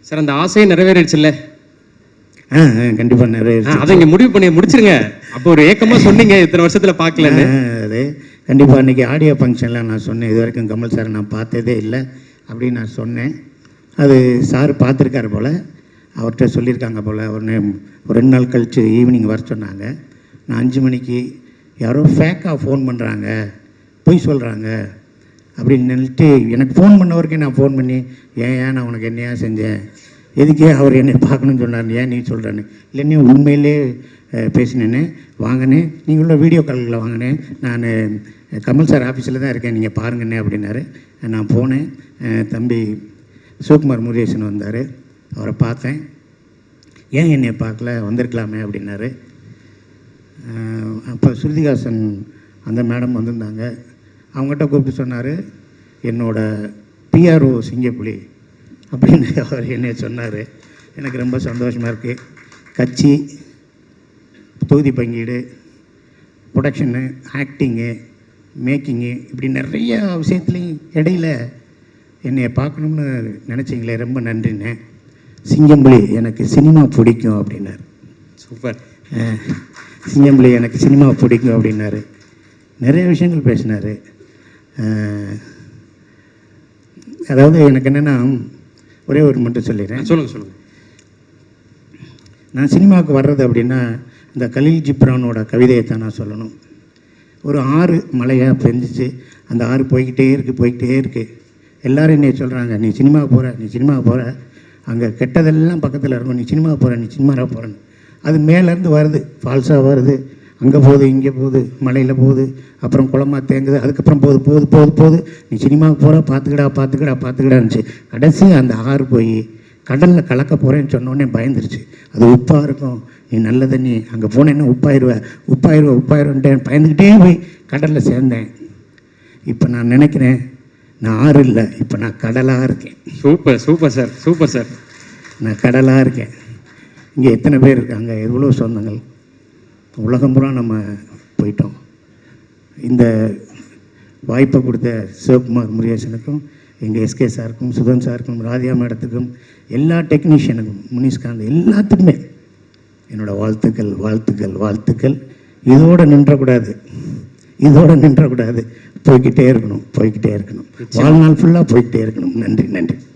Sir அந்த ஆசையை நிறைவேறிடுச்சுல்ல? கண்டிப்பாக நிறைவேறிச்சு. அதை இங்கே முடிவு பண்ணி முடிச்சிருங்க. அப்போ ஒரு ஏக்கமாக சொன்னீங்க இத்தனை வருஷத்தில் பார்க்கலன்னு. அது கண்டிப்பாக அன்றைக்கி ஆடியோ ஃபங்க்ஷனில் நான் சொன்னேன், இது வரைக்கும் கமல் சார் நான் பார்த்ததே இல்லை அப்படின்னு நான் சொன்னேன். அது சார் பார்த்துருக்காரு போல், அவர்கிட்ட சொல்லியிருக்காங்க போல். ஒரு 2 நாள் கழித்து ஈவினிங் வர சொன்னாங்க. நான் 5 மணிக்கு யாரோ ஃபேக்காக ஃபோன் பண்ணுறாங்க, பொய் சொல்கிறாங்க அப்படின்னு நினைட்டு எனக்கு ஃபோன் பண்ணவருக்கே நான் ஃபோன் பண்ணி, ஏன் நான் உனக்கு என்னையா செஞ்சேன், எதுக்கே அவர் என்னை பார்க்கணுன்னு சொன்னார், ஏன் நீ சொல்கிறேன்னு. இல்லைன்னே உண்மையிலே பேசினேன்னு, வாங்கினேன் நீங்களுள்ள வீடியோ கால்களில் வாங்கினேன், நான் கமல் சார் ஆஃபீஸில் தான் இருக்கேன், நீங்கள் பாருங்கண்ணே அப்படின்னாரு. நான் போனேன். தம்பி சிவகுமார் முருகேசன் வந்தார், அவரை பார்த்தேன். ஏன் என்னை பார்க்கல, வந்திருக்கலாமே அப்படின்னாரு. அப்போ ஸ்ருதிஹாசன் அந்த மேடம் வந்திருந்தாங்க. அவங்ககிட்ட கூப்பிட்டு சொன்னார், என்னோட பிஆர்ஓ சிங்கப்புலி அப்படின்னு அவர் என்னை சொன்னார். எனக்கு ரொம்ப சந்தோஷமாக இருக்குது. கட்சி, தொகுதி பங்கீடு, ப்ரொடக்ஷனு, ஆக்டிங்கு, மேக்கிங்கு, இப்படி நிறைய விஷயத்துலையும் இடையில் என்னை பார்க்கணும்னு நினச்சிங்களே, ரொம்ப நன்றிண்ணே. சிங்கம்புலி எனக்கு சினிமா பிடிக்கும் அப்படின்னார். சூப்பர். சிங்கம்புலி எனக்கு சினிமா பிடிக்கும் அப்படின்னாரு. நிறைய விஷயங்கள் பேசினார். அதாவது எனக்கு என்னென்னா, ஒரே ஒரு மட்டும் சொல்லிடுறேன். சொல்லுங்கள். நான் சினிமாவுக்கு வர்றது அப்படின்னா இந்த கலீல் ஜிப்ரானோட கவிதையை தான் நான் சொல்லணும். ஒரு ஆறு மழையாக பெஞ்சிச்சு, அந்த ஆறு போய்கிட்டே இருக்குது. எல்லோரும் என்னை சொல்கிறாங்க, நீ சினிமாவுக்கு போகிற, அங்கே கெட்டதெல்லாம் பக்கத்தில் இருக்கும், நீ சினிமாவுக்கு போகிறேன்னு. அது மேலேருந்து வருது, ஃபால்ஸாக வருது, அங்கே போகுது, இங்கே போகுது, மலையில் போகுது, அப்புறம் குளமாக தேங்குது, அதுக்கப்புறம் போகுது, நீ சினிமாவுக்கு போகிற, பார்த்துக்கிடான்னுச்சு. கடைசி அந்த ஆறு போய் கடலில் கலக்க போகிறேன்னு சொன்னோடனே பயந்துருச்சு. அது உப்பாக இருக்கும், நீ நல்ல தண்ணி, அங்கே போனேன்னா உப்பாயிருவேன்ட்டேன். பயந்துக்கிட்டே போய் கடலில் சேர்ந்தேன். இப்போ நான் நினைக்கிறேன், நான் ஆறு இல்லை, இப்போ நான் கடலாக இருக்கேன். Super sir. நான் கடலாக இருக்கேன். இங்கே எத்தனை பேர் இருக்காங்க, எவ்வளோ சொந்தங்கள், உலகம் பூரா நம்ம போயிட்டோம். இந்த வாய்ப்பை கொடுத்த சிவகுமார் முருகேசனுக்கும், எங்கள் எஸ்கே சாருக்கும், சுதன் சாருக்கும், ராதியா மேடத்துக்கும், எல்லா டெக்னீஷியனுக்கும், முனிஷ்காந்த், எல்லாத்துக்குமே என்னோடய வாழ்த்துக்கள். இதோடு நின்றக்கூடாது, போய்கிட்டே இருக்கணும். வாழ்நாள் ஃபுல்லாக போய்கிட்டே இருக்கணும். நன்றி.